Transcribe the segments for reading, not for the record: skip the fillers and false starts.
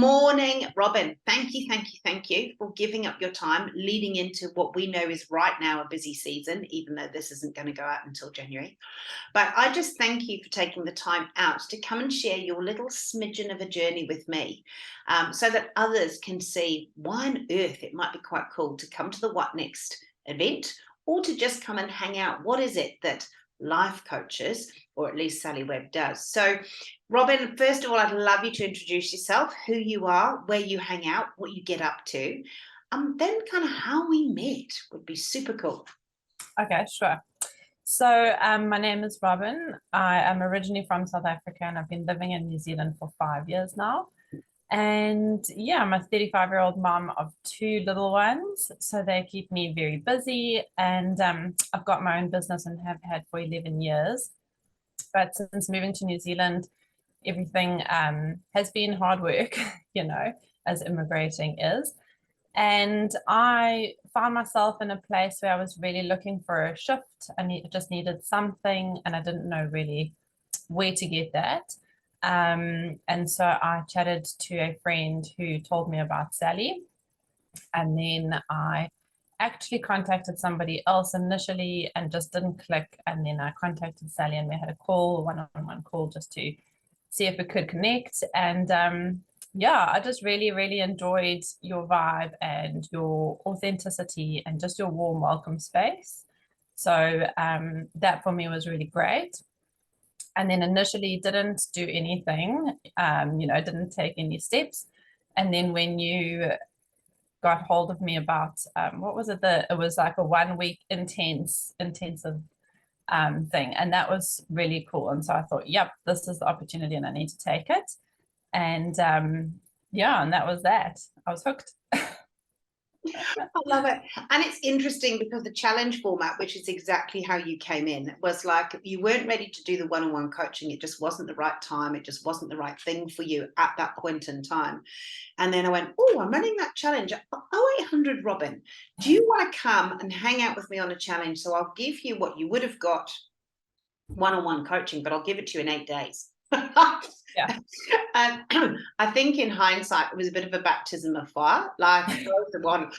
morning, Robyn. Thank you for giving up your time leading into what we know is right now a busy season, even though this isn't going to go out until January. But I just thank you for taking the time out to come and share your little smidgen of a journey with me, so that others can see why on earth it might be quite cool to come to the What Next event or to just come and hang out. What is it that life coaches, or at least Sally Webb, does? So Robyn, first of all, I'd love you to introduce yourself, who you are, where you hang out, what you get up to, then kind of how we met would be super cool. Okay, sure. So my name is Robyn. I am originally from South Africa and I've been living in New Zealand for 5 years now. And yeah, I'm a 35-year-old mom of 2 little ones. So they keep me very busy. And I've got my own business and have had for 11 years. But since moving to New Zealand, everything has been hard work, as immigrating is. And I found myself in a place where I was really looking for a shift. Just needed something, and I didn't know really where to get that. And so I chatted to a friend who told me about Sally. And then I actually contacted somebody else initially and just didn't click. And then I contacted Sally and we had a one-on-one call just to see if we could connect. And yeah, I just really, really enjoyed your vibe and your authenticity and just your warm welcome space. So that for me was really great. And then initially didn't do anything, didn't take any steps. And then when you got hold of me about, what was it? It was like a 1 week intensive thing. And that was really cool. And so I thought, yep, this is the opportunity and I need to take it. And yeah, and that was that. I was hooked. I love it. And it's interesting because the challenge format, which is exactly how you came in, was like you weren't ready to do the one-on-one coaching. It just wasn't the right time. It just wasn't the right thing for you at that point in time. And then I went, oh, I'm running that challenge. 0800 Robyn, do you want to come and hang out with me on a challenge? So I'll give you what you would have got one-on-one coaching, but I'll give it to you in 8 days. Yeah. And I think in hindsight, it was a bit of a baptism of fire. Like the one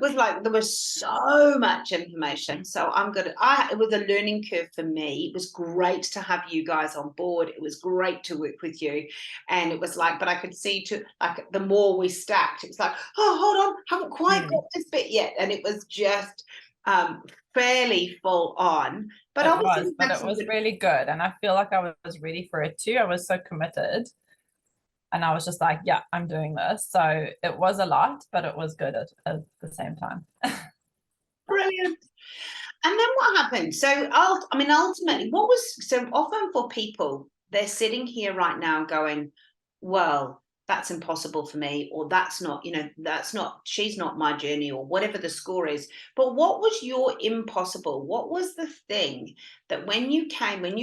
was like there was so much information. So it was a learning curve for me. It was great to have you guys on board. It was great to work with you. And it was like, but I could see the more we stacked, it was like, oh, hold on, haven't quite got this bit yet. And it was just fairly full on. But it was really good. And I feel like I was ready for it too. I was so committed. And I was just like, yeah, I'm doing this. So it was a lot, but it was good at the same time. Brilliant. And then what happened? So, ultimately, so often for people, they're sitting here right now going, well, that's impossible for me, or that's not, she's not my journey, or whatever the score is. But what was your impossible? What was the thing that when you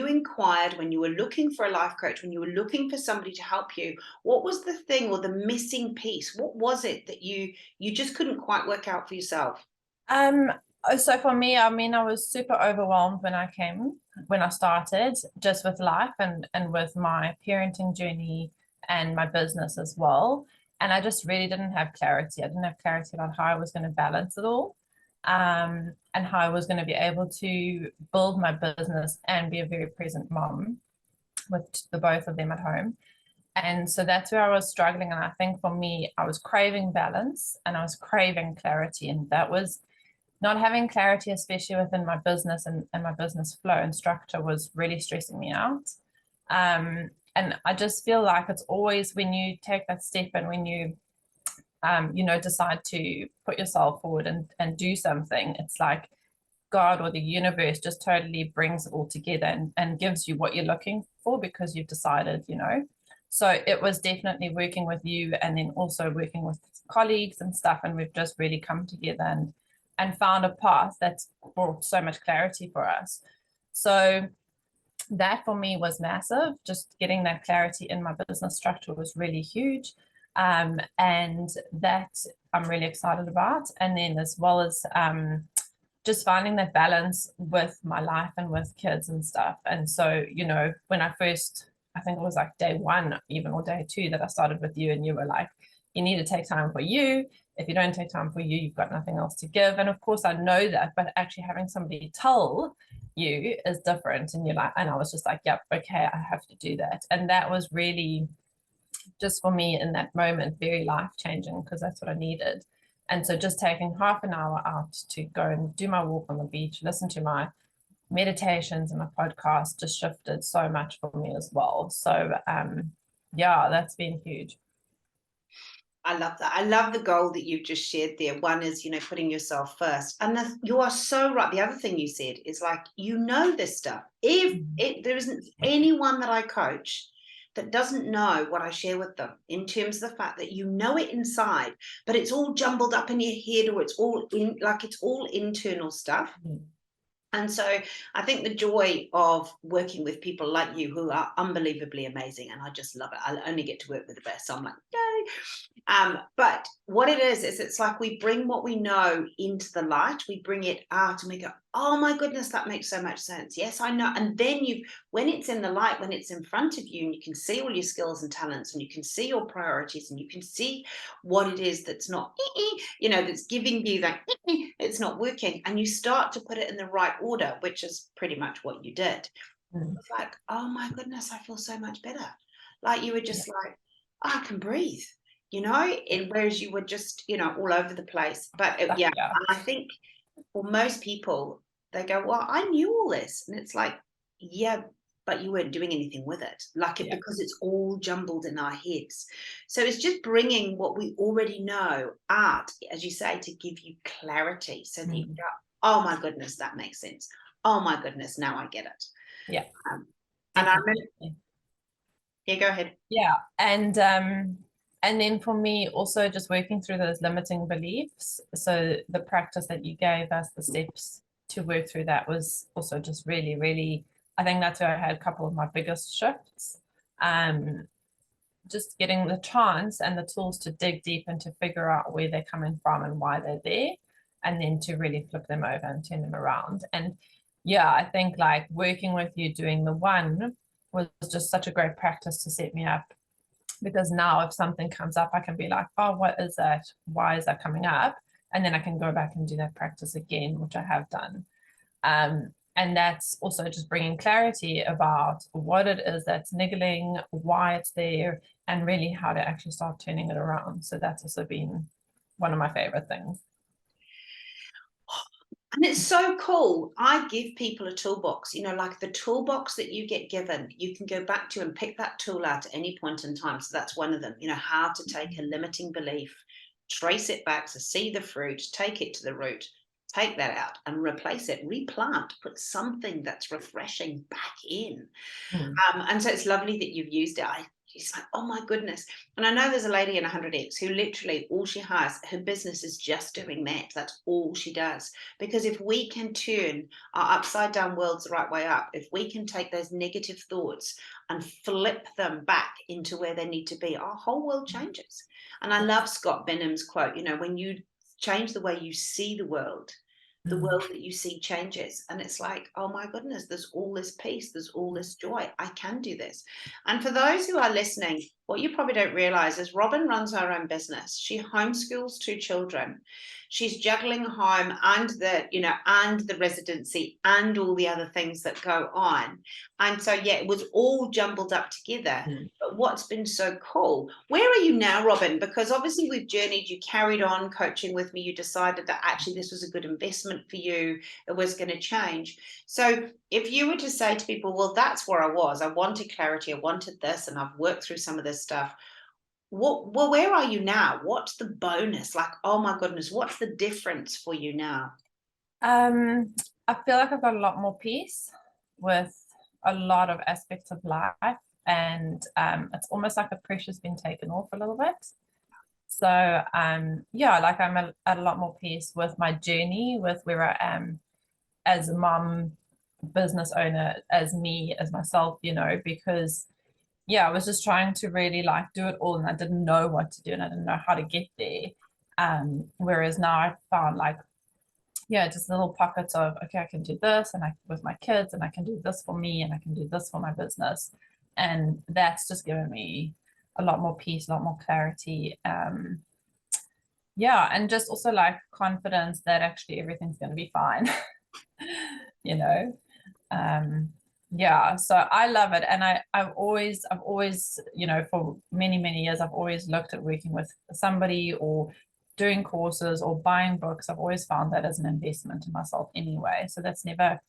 inquired, when you were looking for a life coach, when you were looking for somebody to help you, what was the thing or the missing piece? What was it that you just couldn't quite work out for yourself? So for me, I was super overwhelmed when I started just with life and with my parenting journey and my business as well. And I just really didn't have clarity. I didn't have clarity about how I was going to balance it all, and how I was going to be able to build my business and be a very present mom with the both of them at home. And so that's where I was struggling. And I think for me, I was craving balance and I was craving clarity. And that was not having clarity, especially within my business and my business flow and structure, was really stressing me out. And I just feel like it's always when you take that step and when you, decide to put yourself forward and do something, it's like God or the universe just totally brings it all together and gives you what you're looking for because you've decided, So it was definitely working with you and then also working with colleagues and stuff. And we've just really come together and found a path that's brought so much clarity for us. So that for me was massive. Just getting that clarity in my business structure was really huge. And that I'm really excited about. And then as well as just finding that balance with my life and with kids and stuff. And so, when I first I think it was like day one, even, or day two, that I started with you, and you were like, you need to take time for you. If you don't take time for you, you've got nothing else to give. And of course, I know that, but actually having somebody tell you is different. And you're like, and I was just like, yep, okay, I have to do that. And that was really just for me in that moment very life changing, because that's what I needed. And so just taking half an hour out to go and do my walk on the beach, listen to my meditations and my podcast, just shifted so much for me as well. So yeah, that's been huge. I love that. I love the goal that you've just shared there. One is, putting yourself first. And you are so right. The other thing you said is like, this stuff. There isn't anyone that I coach that doesn't know what I share with them, in terms of the fact that you know it inside, but it's all jumbled up in your head, or it's all internal stuff. And so I think the joy of working with people like you, who are unbelievably amazing, and I just love it. I only get to work with the best. So I'm like, yay. But what it is it's like we bring what we know into the light, we bring it out, and we go, oh my goodness, that makes so much sense. Yes, I know. And then when it's in the light, when it's in front of you, and you can see all your skills and talents, and you can see your priorities, and you can see what it is that's not, that's giving you that, it's not working, and you start to put it in the right order, which is pretty much what you did. It's like, oh my goodness, I feel so much better. Like you were just like, I can breathe, and whereas you were just, all over the place. But yeah, I think for most people, they go, well, I knew all this. And it's like, yeah, but you weren't doing anything with it. Because it's all jumbled in our heads. So it's just bringing what we already know out, as you say, to give you clarity, so that you go, oh my goodness, that makes sense. Oh my goodness, now I get it. Yeah. And I remember, yeah, go ahead. Yeah. And then for me, also just working through those limiting beliefs. So the practice that you gave us, the steps to work through that, was also just really, really, I think that's where I had a couple of my biggest shifts. Just getting the chance and the tools to dig deep and to figure out where they're coming from and why they're there, and then to really flip them over and turn them around. And yeah, I think like working with you, doing the one, was just such a great practice to set me up, because now if something comes up, I can be like, oh, what is that? Why is that coming up? And then I can go back and do that practice again, which I have done. And that's also just bringing clarity about what it is that's niggling, why it's there, and really how to actually start turning it around. So that's also been one of my favorite things. And it's so cool. I give people a toolbox, like the toolbox that you get given, you can go back to and pick that tool out at any point in time. So that's one of them, how to take a limiting belief, trace it back, so see the fruit, take it to the root, take that out and replace it, replant, put something that's refreshing back in. And so it's lovely that you've used it. She's like, oh my goodness. And I know there's a lady in 100X who literally all she has, her business is just doing that. That's all she does. Because if we can turn our upside down worlds the right way up, if we can take those negative thoughts and flip them back into where they need to be, our whole world changes. And I love Scott Benham's quote, when you change the way you see the world that you see changes. And it's like, oh my goodness, there's all this peace, there's all this joy. I can do this. And for those who are listening, what you probably don't realize is Robyn runs her own business. She homeschools 2 children. She's juggling home and the residency and all the other things that go on. And so, yeah, it was all jumbled up together. But what's been so cool, where are you now, Robyn? Because obviously we've journeyed, you carried on coaching with me, you decided that actually this was a good investment for you, it was going to change. So if you were to say to people, well, that's where I was, I wanted clarity, I wanted this, and I've worked through some of this stuff, where are you now? What's the bonus? Like, oh my goodness, what's the difference for you now? I feel like I've got a lot more peace with a lot of aspects of life, and it's almost like the pressure's been taken off a little bit. So yeah, like I'm at a lot more peace with my journey, with where I am as a mom, business owner, as me, as myself, because yeah, I was just trying to really like do it all, and I didn't know what to do, and I didn't know how to get there. Whereas now I found like, yeah, just little pockets of, okay, I can do this, and I with my kids, and I can do this for me, and I can do this for my business. And that's just given me a lot more peace, a lot more clarity. Yeah, and just also like confidence that actually everything's going to be fine, you know. Yeah, so I love it. And I've always, you know, for many years, I've always looked at working with somebody or doing courses or buying books. I've always found that as an investment in myself anyway. So that's never,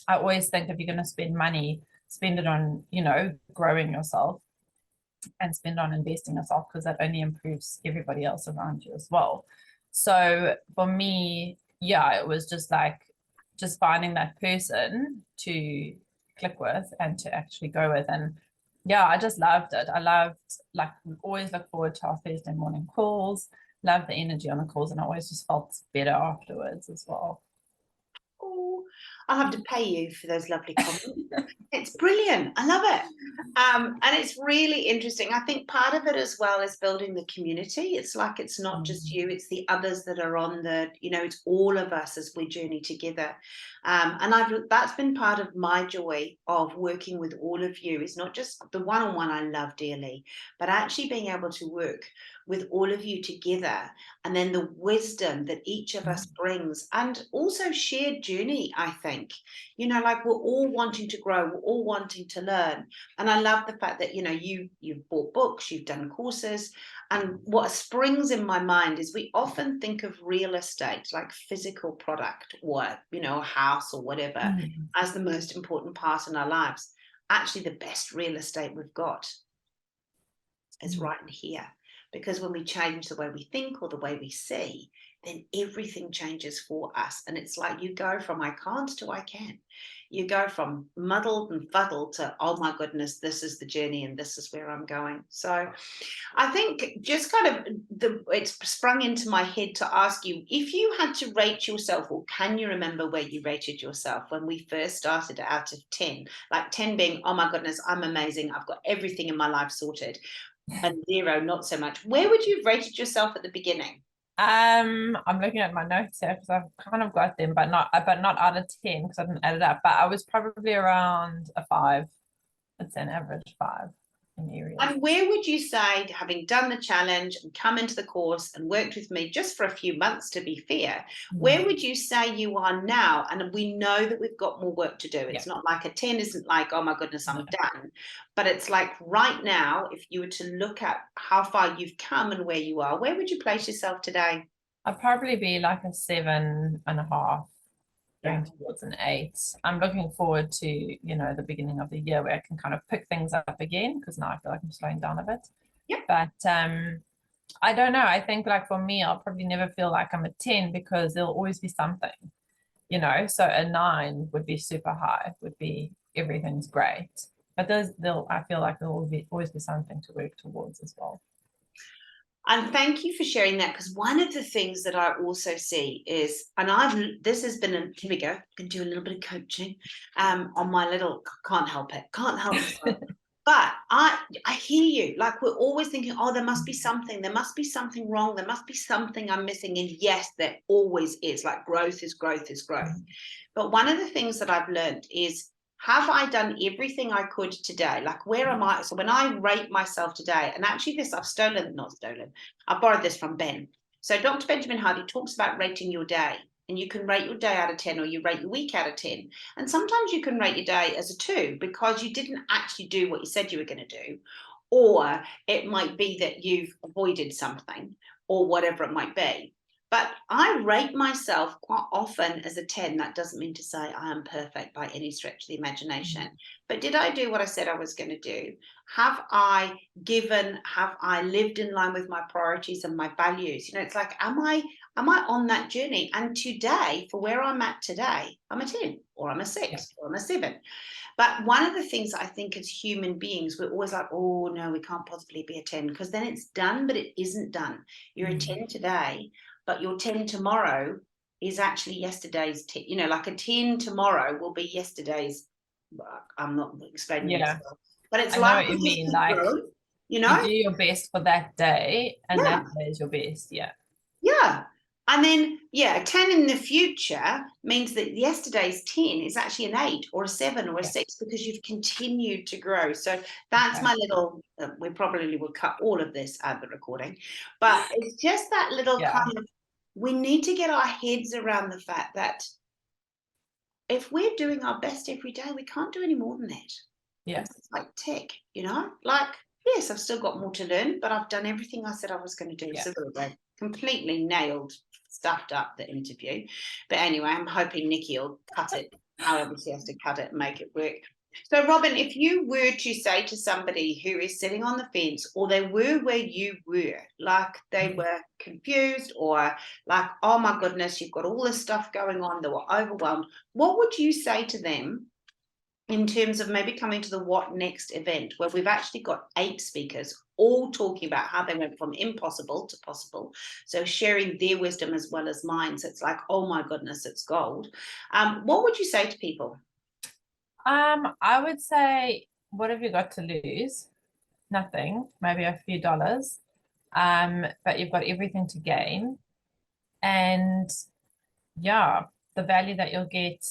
I always think if you're going to spend money, spend it on, you know, growing yourself and spend on investing yourself, because that only improves everybody else around you as well. So for me, yeah, it was just like just finding that person to click with and to actually go with. And yeah, I just loved it. I loved, like, always look forward to our Thursday morning calls, love the energy on the calls, and I always just felt better afterwards as well. Oh, I'll have to pay you for those lovely comments. It's brilliant. I love it. And it's really interesting. I think part of it as well is building the community. It's like it's not just you, it's the others that are on the, you know, it's all of us as we journey together. And that's been part of my joy of working with all of you, is not just the one-on-one I love dearly, but actually being able to work with all of you together, and then the wisdom that each of us brings, and also shared journey. I think, you know, like we're all wanting to grow, we're all wanting to learn. And I love the fact that, you know, you've bought books, you've done courses. And what springs in my mind is we often think of real estate, like physical product, or, you know, a house or whatever, as the most important part in our lives. Actually, the best real estate we've got is right in here. Because when we change the way we think or the way we see, then everything changes for us. And it's like you go from I can't to I can. You go from muddled and fuddled to, oh my goodness, this is the journey and this is where I'm going. So I think just kind of it's sprung into my head to ask you, if you had to rate yourself, or can you remember where you rated yourself when we first started, out of 10? Like 10 being, oh my goodness, I'm amazing, I've got everything in my life sorted, and 0, not so much. Where would you have rated yourself at the beginning? I'm looking at my notes here because I've kind of got them, but not out of 10 because I didn't add it up. But I was probably around a 5. It's an average 5 in areas. And where would you say, having done the challenge and come into the course and worked with me just for a few months, to be fair, where would you say you are now? And we know that we've got more work to do. It's not like a 10 isn't like, oh my goodness, I'm done. But it's like right now, if you were to look at how far you've come and where you are, where would you place yourself today? I'd probably be like a 7.5, going towards an 8. I'm looking forward to, you know, the beginning of the year where I can kind of pick things up again, because now I feel like I'm slowing down a bit. But I don't know. I think like for me, I'll probably never feel like I'm a 10 because there'll always be something, you know. So a 9 would be super high, would be everything's great. But I feel like there'll always be something to work towards as well. And thank you for sharing that, because one of the things that I also see is, and this has been here we go, I can do a little bit of coaching on my little, can't help it. But I hear you. Like we're always thinking, oh, there must be something wrong, there must be something I'm missing. And yes, there always is. Like growth is growth is growth. But one of the things that I've learned is, have I done everything I could today? Like, where am I? So when I rate myself today, and actually this I borrowed this from Ben. So Dr. Benjamin Hardy talks about rating your day, and you can rate your day out of 10, or you rate your week out of 10. And sometimes you can rate your day as a 2 because you didn't actually do what you said you were going to do. Or it might be that you've avoided something or whatever it might be. But I rate myself quite often as a 10. That doesn't mean to say I am perfect by any stretch of the imagination. But did I do what I said I was going to do? Have I lived in line with my priorities and my values? You know, it's like, am I on that journey? And today, for where I'm at today, I'm a 10, or I'm a 6, or I'm a 7. But one of the things I think as human beings, we're always like, oh, no, we can't possibly be a 10, because then it's done, but it isn't done. You're a 10 today, but your 10 tomorrow is actually yesterday's 10. You know, like a 10 tomorrow will be yesterday's. I'm not explaining this well, but it's like what you mean, like growth, you know, you do your best for that day, and that day is your best. Yeah. And then, yeah, a 10 in the future means that yesterday's 10 is actually an 8 or a 7 or a 6 because you've continued to grow. So that's my little, we probably will cut all of this out of the recording, but it's just that little kind of, we need to get our heads around the fact that if we're doing our best every day, we can't do any more than that. Yes. It's like tick, like, yes, I've still got more to learn, but I've done everything I said I was going to do. So they completely nailed, stuffed up the interview. But anyway, I'm hoping Nikki will cut it, however she has to cut it and make it work. So Robyn, if you were to say to somebody who is sitting on the fence, or they were where you were, like they were confused, or like, oh my goodness, you've got all this stuff going on, they were overwhelmed, what would you say to them in terms of maybe coming to the What Next event, where we've actually got 8 speakers all talking about how they went from impossible to possible, so sharing their wisdom as well as mine, so it's like, oh my goodness, it's gold. What would you say to people? I would say, what have you got to lose? Nothing, maybe a few dollars. But you've got everything to gain. And yeah, the value that you'll get,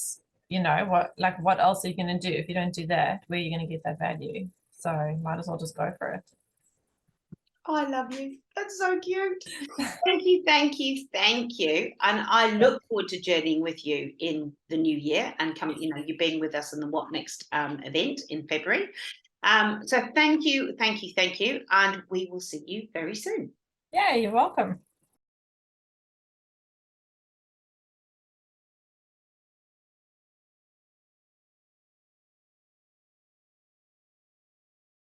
what else are you going to do? If you don't do that, where are you going to get that value? So might as well just go for it. Oh, I love you. That's so cute. Thank you, thank you, thank you. And I look forward to journeying with you in the new year and coming, you being with us in the What Next event in February. So thank you, thank you, thank you. And we will see you very soon. Yeah, you're welcome.